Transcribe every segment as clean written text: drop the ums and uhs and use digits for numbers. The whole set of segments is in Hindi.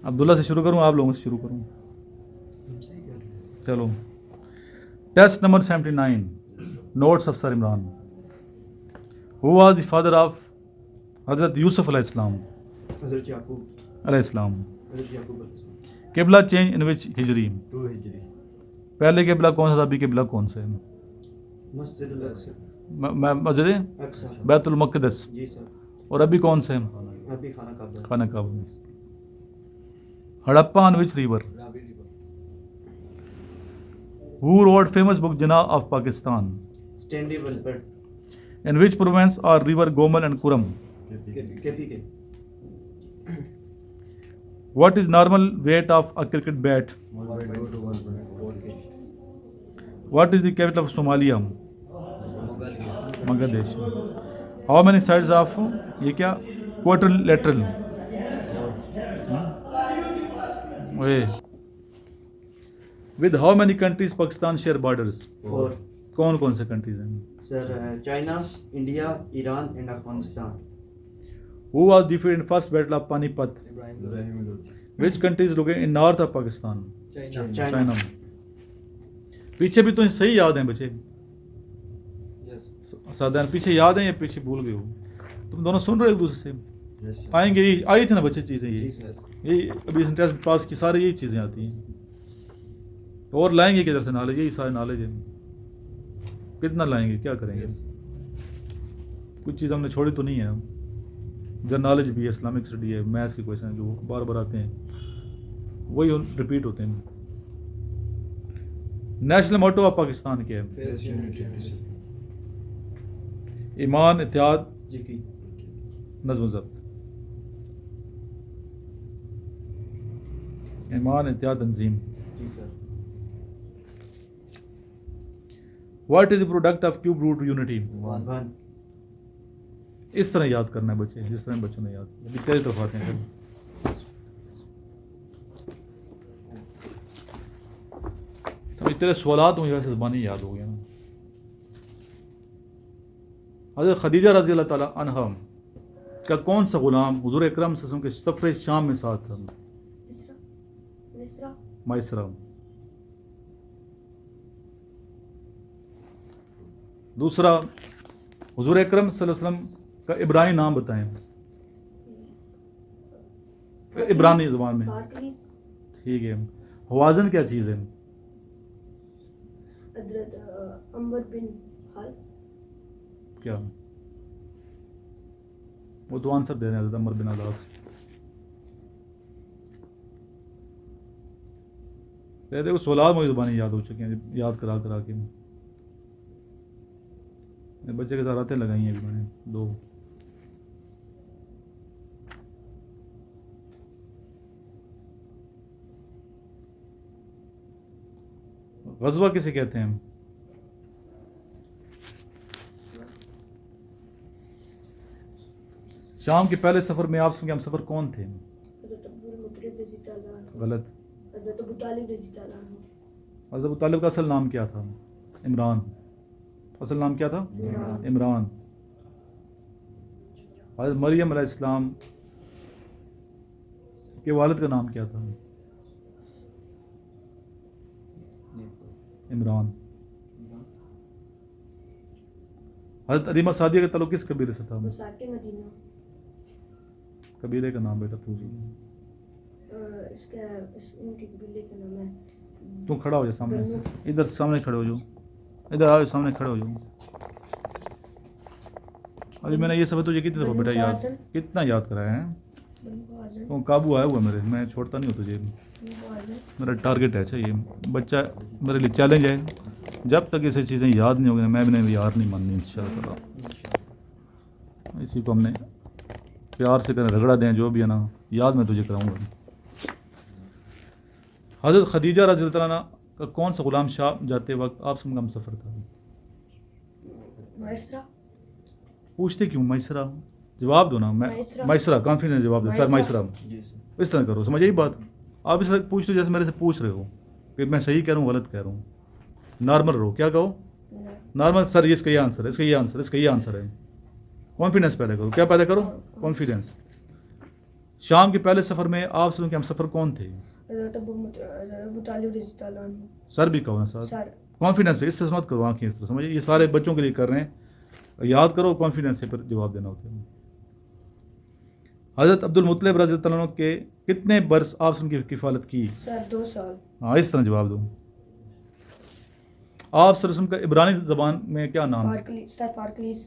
अब्दुल्ला से शुरू करूँ, आप लोगों से शुरू करूँ? चलो, test number 79, notes of sir Imran. Who was the father of Hazrat Yusuf अलैहिस्सलाम? हज़रत याकूब अलैहिस्सलाम। अलैहिस्सलाम। किबला चेंज इन विच हिजरी? 2 हिजरी। पहले किबला कौन सा था, अभी किबला कौन सा है? मस्जिद अल-अक्सा। मस्जिद अक्सा। बैतुल मक़दस। जी सर। और अभी कौन से हैं? अभी खाना काबा। खाना काबा। Harappa on which river? Ravi river. Who wrote famous book Jinnah of Pakistan? स्टैंडी वेलफेयर। In which province are river Gomal and Kurram? KP. What is normal weight of a cricket bat? 1.2 to 1.4 kg। What is the capital of Somalia? Bangladesh. How many sides of ये क्या quadrilateral? Way with how many countries Pakistan share borders? 4 कौन कौन से countries हैं? Sir, China, India, Iran and Afghanistan. Who was defeated in first battle of Panipat? Ibrahim Lodhi. Which country is located in north of Pakistan? China. पीछे भी तो सही याद हैं बच्चे? यस। साधारण पीछे याद हैं या पीछे भूल गए हो? तुम दोनों सुन रहे हो एक दूसरे से? यस। आएंगे, ये आई थी ना बच्चे चीज़ें, जी ये सर। ये अभी टेस्ट पास की सारी यही चीज़ें आती हैं। और लाएंगे किधर से नॉलेज? यही सारे नॉलेज है। कितना लाएंगे, क्या करेंगे? कुछ चीज़ हमने छोड़ी तो नहीं है। जनरल नॉलेज भी है, इस्लामिक स्टडी है, मैथ्स के क्वेश्चन जो बार बार आते हैं वही रिपीट होते हैं। नेशनल मोटो ऑफ पाकिस्तान क्या है? ईमान, इत्तेहाद, जी। नज़्म ज़ब्त। ईमान, इत्तेहाद, तंजीम। जी sir. What is the product of cube root unity? 1। इस तरह याद करना है बच्चे, जिस तरह बच्चों ने याद किया। तेरी तरफ आते हैं। तो तेरे सवालात मुझे वैसे ज़बानी याद हो गया ना। हज़रत खदीजा रज़ी अल्लाह ताला अन्हा का कौन सा गुलाम हुज़ूर अकरम सल्लल्लाहु अलैहि वसल्लम के सफ़र शाम में साथ था? माइसरा। दूसरा, हुज़ूर अकरम सल्लल्लाहु अलैहि वसल्लम का इब्रानी नाम बताएं, इब्रानी ज़बान में। ठीक है। हवाज़न क्या चीज़ है? अम्बर बिन हाल। क्या वो तो आंसर दे रहे हैं अमर बिन अलास। देखो सवाल मुझे ज़बानी याद हो चुके हैं, याद करा करा के बच्चे के साथ रातें लगाई हैं अभी मैंने 2। ग़ज़वा किसे कहते हैं? शाम के पहले सफ़र में आपसे हम सफ़र कौन थे? गलत। हज़रत अबू तालिब का असल नाम क्या था? इमरान। असल नाम क्या था? इमरान। हज़रत मरियम अलैहिस्सलाम के वालिद का नाम क्या था? इमरान। हज़रत अलीमा सादिया का ताल्लुक किस कबीले से था? कबीले का नाम बेटा पूछ। इनके कबीले का नाम है। तुम खड़ा हो जाओ सामने से, इधर सामने खड़े हो जाओ, इधर आओ, सामने खड़े हो जाओ। अभी मैंने ये सब तुझे कितनी दफ़ा बेटा याद, कितना याद कराया है? तुम काबू आया हुआ मेरे, मैं छोड़ता नहीं हूँ तुझे। मेरा टारगेट है। अच्छा, ये बच्चा मेरे लिए चैलेंज है। जब तक ऐसी चीज़ें याद नहीं होगी मैं भी यार नहीं माननी इंशाअल्लाह। इसी को हमने प्यार से करें, रगड़ा दें, जो भी है ना, याद मैं तुझे कराऊंगा। हज़रत खदीजा रज़ी अल्लाह अन्हा का कौन सा गुलाम शाम जाते वक्त आपसे कम सफ़र था? माइसरा। पूछते क्यों माइसरा? जवाब दो ना। माइसरा कॉन्फिडेंस जवाब दो सर। माइसरा इस तरह करो, समझ यही बात। आप इस तरह पूछ लो जैसे मेरे से पूछ रहे हो कि मैं सही कह रहा हूँ गलत कह रहा हूँ। नॉर्मल रहो। क्या कहो? नॉर्मल। सर इसका ये आंसर है, इसका ये आंसर है, इसका ये आंसर है। कॉन्फिडेंस पैदा करो। क्या पैदा करो? कॉन्फिडेंस। शाम के पहले सफ़र में आप सल्लल्लाहु के हम सफ़र कौन थे? हज़रत अबू तालिब रज़ियल्लाहु अन्हु। सर भी कहो ना साथ, सर कॉन्फिडेंस से, इससे मत करो आँखें इस तरह, समझिए ये सारे बच्चों के लिए कर रहे हैं, याद करो, कॉन्फिडेंस से फिर जवाब देना होता है। हज़रत अब्दुल मुत्तलिब रज़ियल्लाहु अन्हु के कितने बरस आप सल्लल्लाहु की किफ़ालत की? सर 2 साल। हाँ, इस तरह जवाब दो। आप सल्लल्लाहु का इब्रानी ज़बान में क्या नाम है? फारकलीस सर, फारकलीस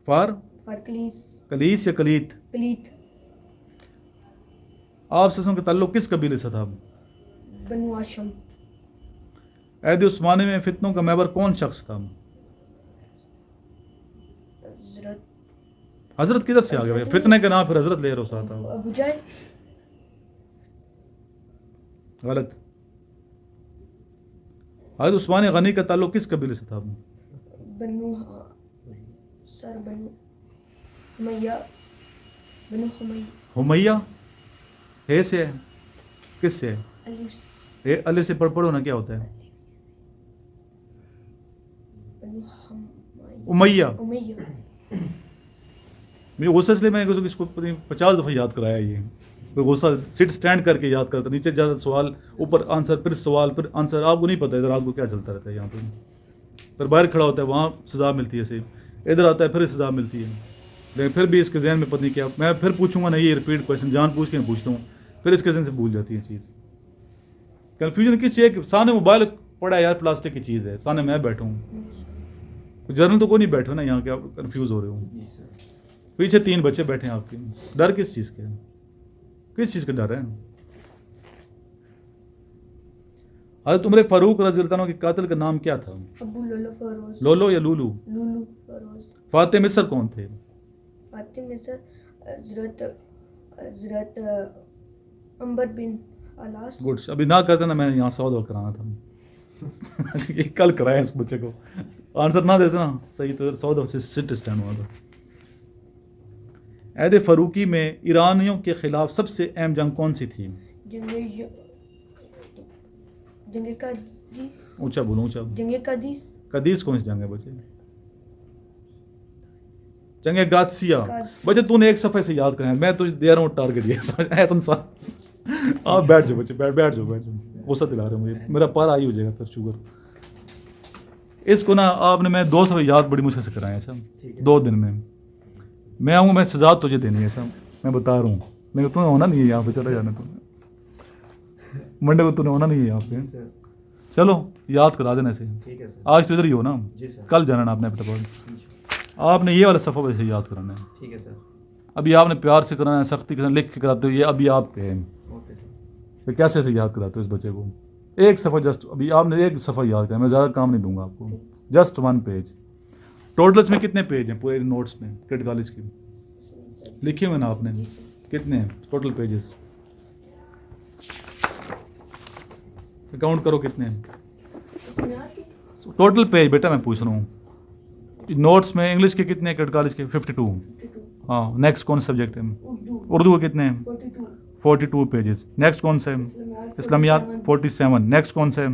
फारकलीस फारकलीस या कलीत? कलीत। आप सल्लल्लाहु का ताल्लुक़ किस कबीले से था? बनु हाशिम। अहद उस्मानी में फितनों का महवर कौन शख्स था? हज़रत हज़रत किधर से आ गया भाई? फितने के नाम फिर हज़रत ले रहे हो साथ आप। अबू जहल। गलत। हज़रत उस्मान गनी का ताल्लुक़ किस कबीले से था? बनु सर बनु हुमैया। बनु हुमैया। हे से है, किस से है? अली अली से पढ़ो ना, क्या होता है? बनु उमैया। उमैया। मुझे गुस्सा इसलिए मैं इसको 50 दफ़ा याद कराया ये, तो गुस्सा सिट स्टैंड करके याद करता, नीचे ज़्यादा सवाल, ऊपर आंसर, फिर सवाल, फिर आंसर, आपको नहीं पता इधर आपको क्या चलता रहता है यहाँ पे। फिर बाहर खड़ा होता है, वहाँ सज़ा मिलती है से, इधर आता है फिर सज़ा मिलती है, लेकिन फिर भी इसके जहन में पता नहीं क्या, मैं फिर पूछूंगा नहीं, ये रिपीट क्वेश्चन जान पूछ के पूछता हूँ, फिर इसके जहन से भूल जाती है चीज़। कन्फ्यूजन किस चीज़ है? सामने मोबाइल पड़ा है यार, प्लास्टिक की चीज़ है, सामने मैं बैठा हूँ, जर्नल तो कोई नहीं बैठो ना यहाँ के, आप कन्फ्यूज़ हो रहे हो। पीछे 3 बच्चे बैठे हैं आपके, डर किस चीज़ के? किस चीज़ का डर है? हज़रत उमर फारूक रज़ियल्लाहु अन्हु के कातिल का नाम क्या था? अबू लोलो फरोज। लोलो या लूलू? लूलू फरोज। फातिह मिस्र कौन थे? फातिह मिस्र हज़रत अंबर बिन अलास। गुड। अभी ना कहते ना, मैंने यहाँ 100 दफ़ा कराना था ये कल कराया इस बच्चे को, आंसर ना देते ना सही तो 100 दफ़ा से सिट स्टैंड हुआ था। अहद फ़ारूकी में ईरानियों के ख़िलाफ़ सबसे अहम जंग कौन सी थी? जंगे कादीस। ऊंचा बोलो, ऊंचा। जंगे कादीस। कदीस कौन सी जंग है बच्चे? जंगे गादसिया। बच्चे तूने एक सफ़े से याद करें, मैं तुझे दे रहा हूँ टारगेट ये ऐसा सा। आप बैठ जाओ बच्चे, बैठ जाओ। गुस्सा दिला रहे हो मुझे, मेरा पारा आई हो जाएगा फिर शुगर। इसको ना आपने, मैं 2 सफ़े याद बड़ी मुश्किल से कराए हैं सब 2 दिन में। मैं आऊँगा, मैं सजा तुझे देनी है सब, मैं बता रहा हूँ, लेकिन तुम्हें होना नहीं है यहाँ पे, चला जाना तुम्हें मंडे को, तुम्हें होना नहीं है यहाँ पे। चलो याद करा देना से, आज तो इधर ही हो ना, कल जाना आपने फटाफट, आपने ये वाला सफ़ा वैसे याद कराना है। ठीक है सर। अभी आपने प्यार से कराना है, सख्ती के साथ लिख के कराते हो, ये अभी आप पे है। Okay sir. तो कैसे ऐसे याद कराते हो इस बच्चे को? एक सफ़ा जस्ट, अभी आपने एक सफ़ा याद करा, मैं ज़्यादा काम नहीं दूंगा आपको, जस्ट 1 पेज। टोटल इसमें कितने पेज हैं पूरे नोट्स में किड कॉलेज की? लिखे हुए ना आपने, कितने हैं टोटल पेजेस? काउंट करो कितने हैं टोटल पेज। बेटा मैं पूछ रहा हूँ, नोट्स में इंग्लिश के कितने हैं किड कॉलेज के? 52। हाँ, नेक्स्ट कौन सब्जेक्ट है? उर्दू के कितने हैं? 42 पेजेस। नेक्स्ट कौन सा है? इस्लामियात 47। नेक्स्ट कौन सा है?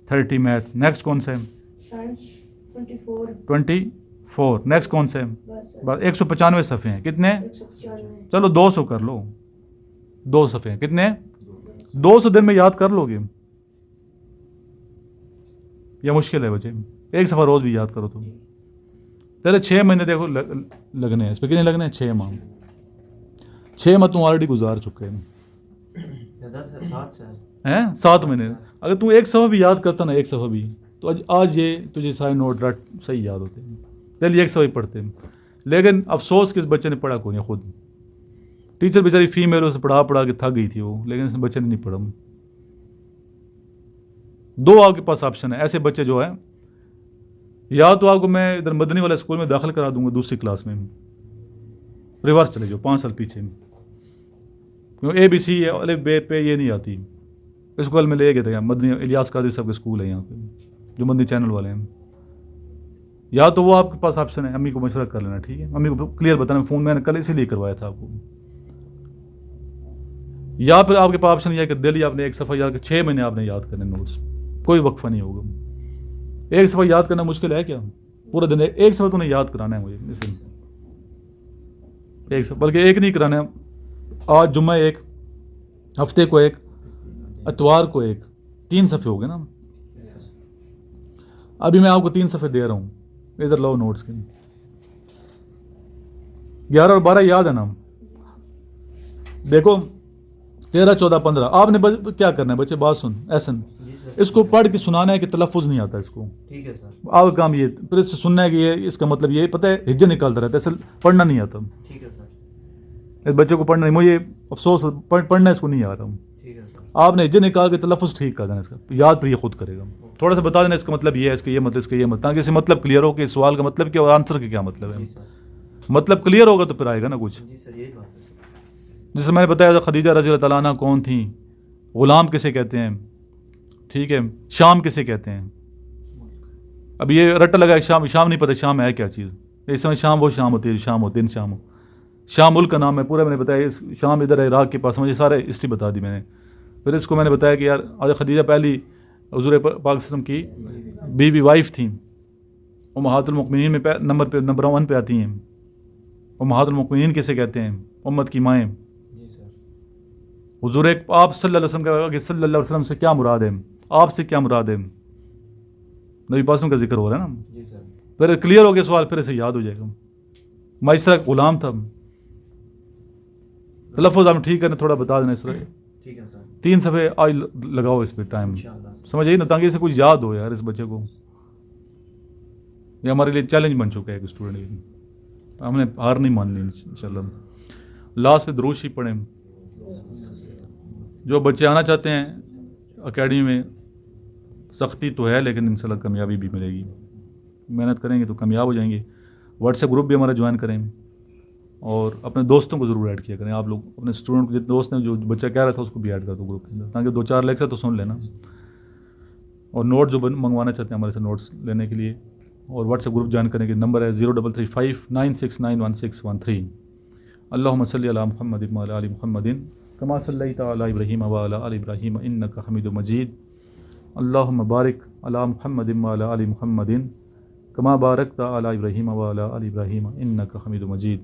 30 मैथ्स। नेक्स्ट कौन सा है? साइंस 24। नेक्स्ट कौन सा है? बस 195 सफ़े हैं। कितने? 195। चलो 200 कर लो, 2 सफ़े हैं। कितने? 200 दिन में याद कर लोगे या मुश्किल है बच्चे? एक सफ़ा रोज़ भी याद करो तुम। तेरे 6 महीने देखो लगने हैं, इस पर कितने लगने हैं? 6 माह। 6 माह तुम ऑलरेडी गुजार चुके हैं। 7 महीने। अगर तू एक सफ़ा भी याद करता ना, एक सफ़ा भी, तो आज ये तुझे सारे नोट रट सही याद होते हैं, चलिए एक सफ़ा ही पढ़ते हैं। लेकिन अफसोस कि इस बच्चे ने पढ़ा कौन है खुद। टीचर बेचारी फीमेल उसे पढ़ा के थक गई थी वो, लेकिन इस बच्चे ने नहीं पढ़ा। 2 आपके पास ऑप्शन है ऐसे बच्चे जो है, या तो आपको मैं इधर मदनी वाले स्कूल में दाखिल करा दूंगा दूसरी क्लास में, रिवर्स चले जाओ 5 साल पीछे, क्योंकि ABC अलिफ बे पे ये नहीं आती। स्कूल में ले गए थे मदनी इलियास कादरी साहब के स्कूल है यहाँ पे, जो मदनी चैनल वाले हैं। या तो वो आपके पास ऑप्शन है, अम्मी को मशवरा कर लेना, ठीक है? अम्मी को क्लियर बताना, फ़ोन मैंने कल इसीलिए करवाया था आपको। या फिर आपके पास ऑप्शन यह है कि डेली आपने एक सफ़ा याद कर, 6 महीने आपने याद करने नोट्स, कोई वक्फा नहीं होगा। एक सफ़ा याद करना मुश्किल है क्या? पूरा दिन एक सफ़ा तो नहीं याद कराना है मुझे, एक सफ़ा, बल्कि एक नहीं कराना है, आज जुम्मा एक, हफ्ते को एक, इतवार को एक, 3 सफ़े हो गए ना। अभी मैं आपको 3 सफ़े दे रहा हूँ, इधर लो नोट्स के। 11 और 12 याद है ना? देखो 13, 14, 15 आपने क्या करना है बच्चे, बात सुन एहसन, इसको पढ़ के सुनाना है कि तलफ़ुज़ नहीं आता इसको। ठीक है सर। आपका काम ये, फिर इससे सुनना है कि ये इसका मतलब ये पता है, हिज्जे निकालता रहता है, असल पढ़ना नहीं आता। ठीक है सर। इस बच्चे को पढ़ना नहीं, मुझे अफसोस, पढ़ना इसको नहीं आ रहा हूँ। ठीक है सर। आपने हिज्जे निकाल के तलफ़ुज़ ठीक कर देना इसका, याद पर ये खुद करेगा। थोड़ा सा बता देना इसका मतलब ये है, इसका ये मतलब, इसका ये मतलब, ताकि इसे मतलब क्लियर हो कि इस सवाल का मतलब क्या और आंसर का क्या मतलब जी है। सर। मतलब क्लियर होगा तो फिर आएगा ना कुछ। जी सर, यही बात है। जैसे मैंने बताया था खदीजा रज़ी अल्लाह तआला अन्हा कौन थी, ग़ुलाम किसे कहते हैं, ठीक है, शाम किसे कहते हैं। अब ये रट्टा लगा शाम, शाम नहीं पता शाम है क्या चीज़। इस समय शाम वो शाम होती है, शाम हो, दिन शाम हो। शाम मुल्क का नाम है पूरा, मैंने बताया इस शाम इधर है इराक़ के पास, मुझे सारे हिस्ट्री बता दी मैंने। फिर इसको मैंने बताया कि यार आज खदीजा पहली हुज़ूर पाक सल्लल्लाहु अलैहि वसल्लम की बीवी वाइफ थी, उम्महातुल मुमिनीन में नंबर 1 पे आती हैं। उम्महातुल मुमिनीन किसे कहते हैं, उम्मत की माएँ। हुज़ूर आप सल्लल्लाहु अलैहि वसल्लम का, सल्लल्लाहु अलैहि वसल्लम से क्या मुराद है, आपसे क्या मुराद है, नबी पाक का जिक्र हो रहा है ना। जी सर। फिर क्लियर हो गया सवाल, फिर इसे याद हो जाएगा। माइसरा ग़ुलाम था, तलफ़ुज़ आपने ठीक करना, थोड़ा बता देना इस तरह। ठीक है सर। 3 सफ़े आज लगाओ इस पर टाइम, इंशाअल्लाह। समझ आई ना, ताकि इसे कुछ याद हो यार इस बच्चे को। ये हमारे लिए चैलेंज बन चुका है एक स्टूडेंट के, हमने हार नहीं मान ली इंशाअल्लाह। लास्ट में दुरूद शरीफ पढ़ें। जो बच्चे आना चाहते हैं अकेडमी में, सख्ती तो है लेकिन इंशाअल्लाह कामयाबी भी मिलेगी, मेहनत करेंगे तो कामयाब हो जाएंगे। व्हाट्सएप ग्रुप भी हमारा ज्वाइन करें और अपने दोस्तों को ज़रूर ऐड किया करें। आप लोग अपने स्टूडेंट को, जितने दोस्त हैं, जो बच्चा कह रहा था उसको भी ऐड कर दो ग्रुप के अंदर, ताकि 2-4 लेक्चर तो सुन लेना। और नोट जो मंगवाना चाहते हैं हमारे से नोट्स लेने के लिए, और व्हाट्सएप ग्रुप ज्वाइन करने के नंबर है 0335969113। अल्लाहुम्मा सल्ली अला मुहम्मदिन व अला आलि मुहम्मदिन कमा सल्लैता अला इब्राहीम व अला आलि इब्राहीम इन्नका हमीदुम मजीद। अल्लाहुम्मा बारिक अला मुहम्मदिन व अला आलि मुहम्मदिन कमा बारकता अला इब्राहीम व अला आलि इब्राहीम इन्नका हमीदुम मजीद।